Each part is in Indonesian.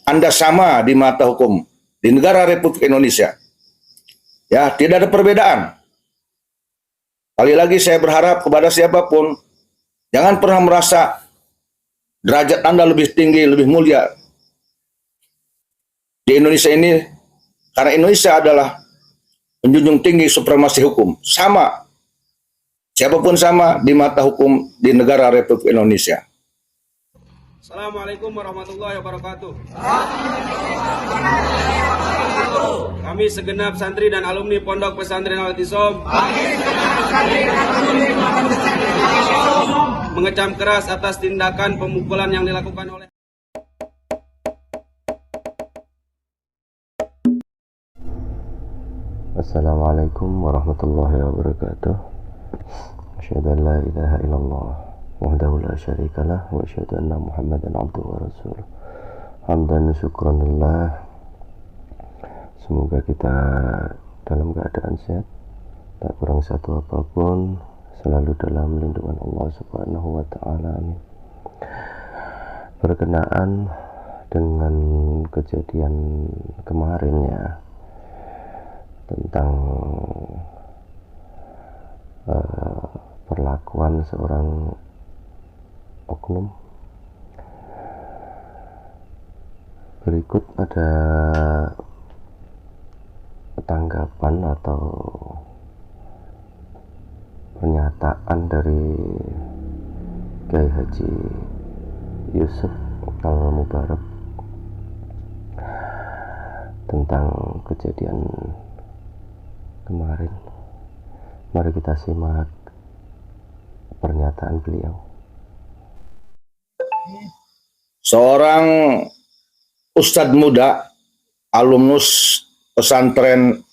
Anda sama di mata hukum di negara Republik Indonesia. Ya, tidak ada perbedaan. Kali lagi saya berharap kepada siapapun, jangan pernah merasa derajat Anda lebih tinggi, lebih mulia di Indonesia ini, karena Indonesia adalah menjunjung tinggi supremasi hukum. Sama, siapapun sama di mata hukum di negara Republik Indonesia. Assalamualaikum warahmatullahi wabarakatuh. Kami segenap santri dan alumni Pondok Pesantren Al-I'tisom mengecam keras atas tindakan pemukulan yang dilakukan oleh Assalamualaikum warahmatullahi wabarakatuh. Asyhadu an la ilaha illallah wahdahu la syarikalah wa asyhadu anna Muhammadan abduhu wa rasuluh. Hamdan syukran lillah. Semoga kita dalam keadaan sehat, tak kurang satu apapun, selalu dalam lindungan Allah Subhanahu wa taala. Amin. Berkenaan dengan kejadian kemarin ya, tentang perlakuan seorang oknum, berikut ada tanggapan atau pernyataan dari Kiai Haji Yusuf Al-Mubarak tentang kejadian kemarin. Mari kita simak pernyataan beliau. Seorang ustadz muda, alumnus pesantren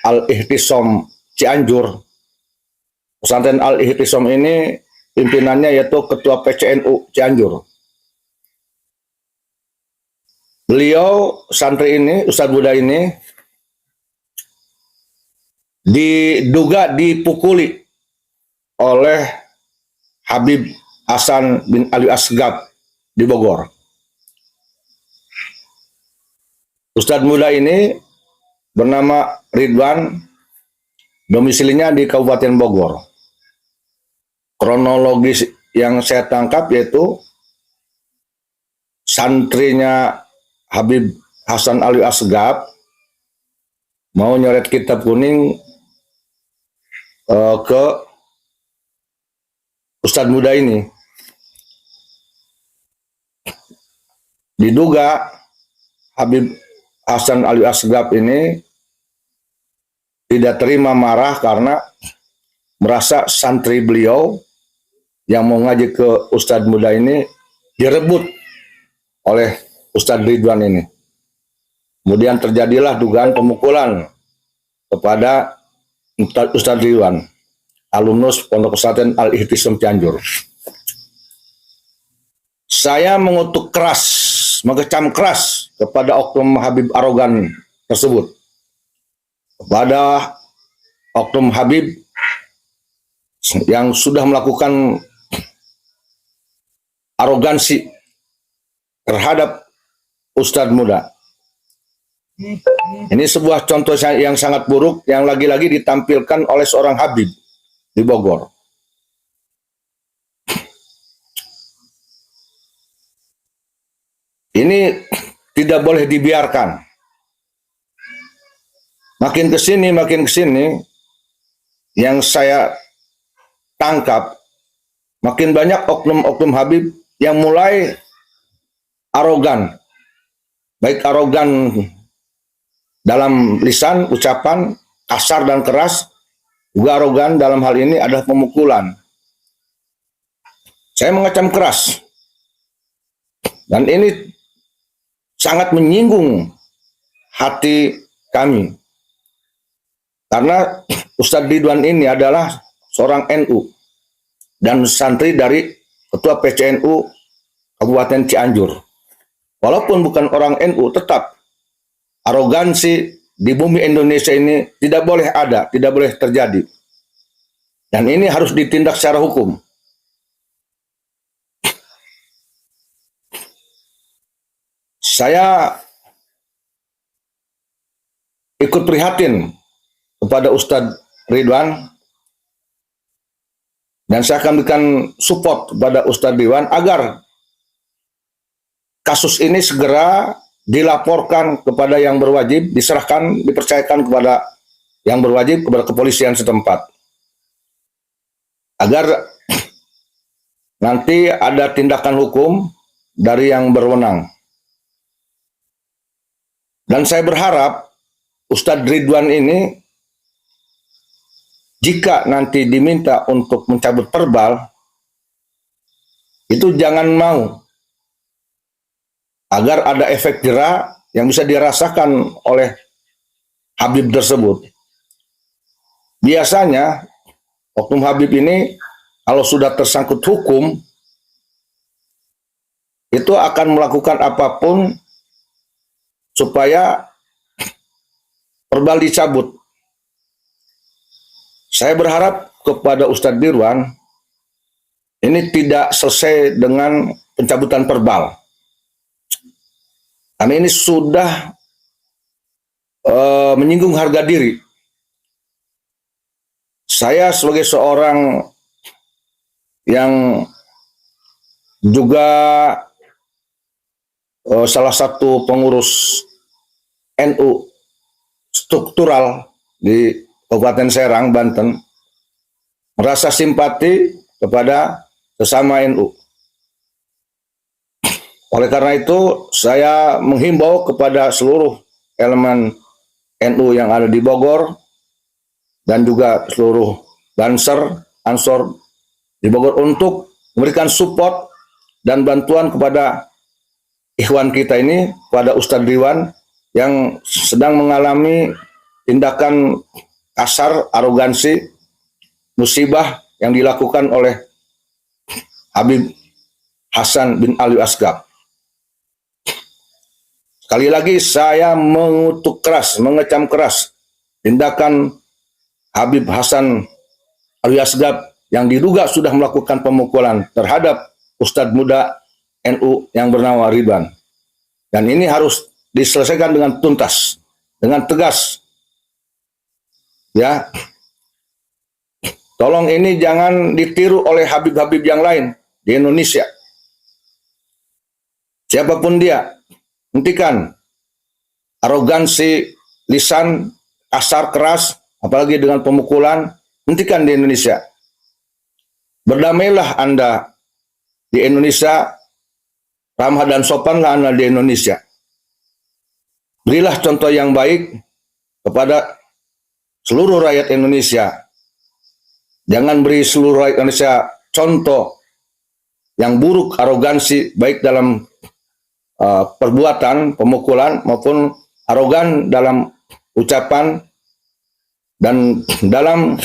Al-I'tisom Cianjur. Pesantren Al-I'tisom ini pimpinannya yaitu Ketua PCNU Cianjur. Beliau, santri ini, ustadz muda ini, diduga dipukuli oleh Habib Hasan bin Ali Asgab di Bogor. Ustadz muda ini bernama Ridwan, domisilinya di Kabupaten Bogor. Kronologis yang saya tangkap yaitu santrinya Habib Hasan Ali Asgab mau nyoret kitab kuning ke ustadz muda ini. Diduga Habib Hasan Ali Asgab ini tidak terima, marah karena merasa santri beliau yang mau ngaji ke ustadz muda ini direbut oleh Ustadz Ridwan ini. Kemudian terjadilah dugaan pemukulan kepada Ustadz Ridwan, alumnus Pondok Pesantren Al-I'tisom Cianjur. Saya mengutuk keras, mengecam keras kepada oknum Habib arogan tersebut. Kepada oknum Habib yang sudah melakukan arogansi terhadap ustadz muda. Ini sebuah contoh yang sangat buruk yang lagi-lagi ditampilkan oleh seorang Habib di Bogor. Ini tidak boleh dibiarkan. Makin ke sini yang saya tangkap, makin banyak oknum-oknum Habib yang mulai arogan. Baik arogan dalam lisan, ucapan, kasar dan keras, juga arogan dalam hal ini adalah pemukulan. Saya mengecam keras. Dan ini sangat menyinggung hati kami. Karena Ustadz Ridwan ini adalah seorang NU dan santri dari Ketua PCNU Kabupaten Cianjur. Walaupun bukan orang NU, tetap arogansi di bumi Indonesia ini tidak boleh ada, tidak boleh terjadi. Dan ini harus ditindak secara hukum. Saya ikut prihatin kepada Ustadz Ridwan, dan saya akan berikan support kepada Ustadz Ridwan agar kasus ini segera dilaporkan kepada yang berwajib, diserahkan, dipercayakan kepada yang berwajib, kepada kepolisian setempat, agar nanti ada tindakan hukum dari yang berwenang. Dan saya berharap Ustadz Ridwan ini, jika nanti diminta untuk mencabut perbal, itu jangan mau, agar ada efek jera yang bisa dirasakan oleh Habib tersebut. Biasanya oknum Habib ini kalau sudah tersangkut hukum, itu akan melakukan apapun supaya perbal dicabut. Saya berharap kepada Ustadz Ridwan ini tidak selesai dengan pencabutan perbal, karena ini sudah menyinggung harga diri. Saya sebagai seorang yang juga salah satu pengurus NU struktural di Kabupaten Serang, Banten, merasa simpati kepada sesama NU. Oleh karena itu, saya menghimbau kepada seluruh elemen NU yang ada di Bogor dan juga seluruh Banser, Ansor di Bogor untuk memberikan support dan bantuan kepada ikhwan kita ini, pada Ustadz Ridwan yang sedang mengalami tindakan kasar, arogansi, musibah yang dilakukan oleh Habib Hasan bin Ali Asgaf. Sekali lagi saya mengutuk keras, mengecam keras tindakan Habib Hasan Ali Asgaf yang diduga sudah melakukan pemukulan terhadap Ustadz muda NU yang bernama Ridwan. Dan ini harus diselesaikan dengan tuntas, dengan tegas. Ya, tolong ini jangan ditiru oleh Habib-Habib yang lain di Indonesia. Siapapun dia, hentikan arogansi, lisan kasar keras, apalagi dengan pemukulan, hentikan di Indonesia. Berdamailah Anda di Indonesia, ramah dan sopanlah Anda di Indonesia. Berilah contoh yang baik kepada seluruh rakyat Indonesia. Jangan beri seluruh rakyat Indonesia contoh yang buruk, arogansi, baik dalam perbuatan, pemukulan, maupun arogan dalam ucapan dan dalam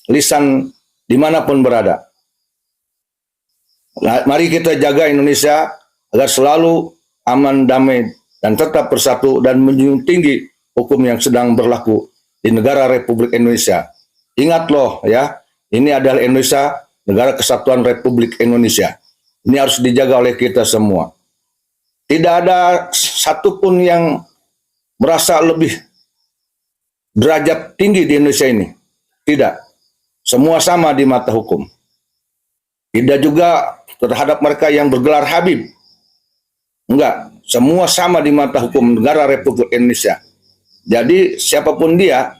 lisan dimanapun berada. Nah, mari kita jaga Indonesia agar selalu aman, damai, dan tetap bersatu dan menjunjung tinggi hukum yang sedang berlaku di negara Republik Indonesia. Ingat loh ya, ini adalah Indonesia, negara kesatuan Republik Indonesia. Ini harus dijaga oleh kita semua. Tidak ada satupun yang merasa lebih derajat tinggi di Indonesia ini. Tidak. Semua sama di mata hukum. Tidak juga terhadap mereka yang bergelar Habib. Enggak. Semua sama di mata hukum negara Republik Indonesia. Jadi siapapun dia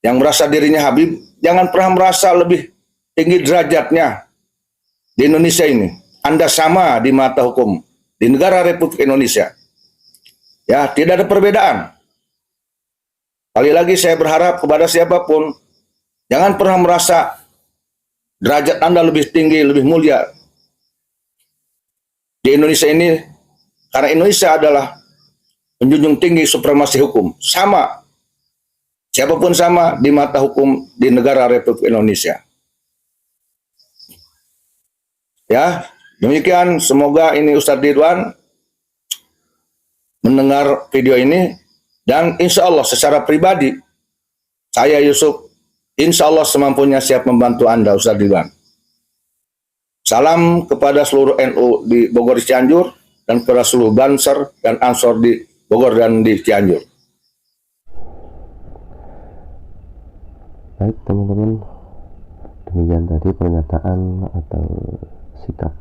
yang merasa dirinya Habib, jangan pernah merasa lebih tinggi derajatnya di Indonesia ini. Anda sama di mata hukum di negara Republik Indonesia. Ya, tidak ada perbedaan. Kali lagi saya berharap kepada siapapun, jangan pernah merasa derajat Anda lebih tinggi, lebih mulia di Indonesia ini, karena Indonesia adalah menjunjung tinggi supremasi hukum. Sama, siapapun sama di mata hukum di negara Republik Indonesia. Ya, demikian, semoga ini Ustadz Ridwan mendengar video ini, dan insya Allah secara pribadi, saya Yusuf, insya Allah semampunya siap membantu Anda Ustadz Ridwan. Salam kepada seluruh NU di Bogor Cianjur, dan kepada seluruh Banser dan Ansor di Bogor dan di Cianjur. Baik teman-teman, demikian tadi pernyataan atau sikap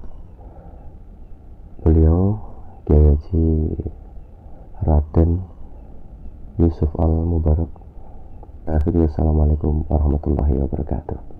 beliau Kiai Haji Raden Yusuf Al Mubarak. Akhirnya, assalamualaikum warahmatullahi wabarakatuh.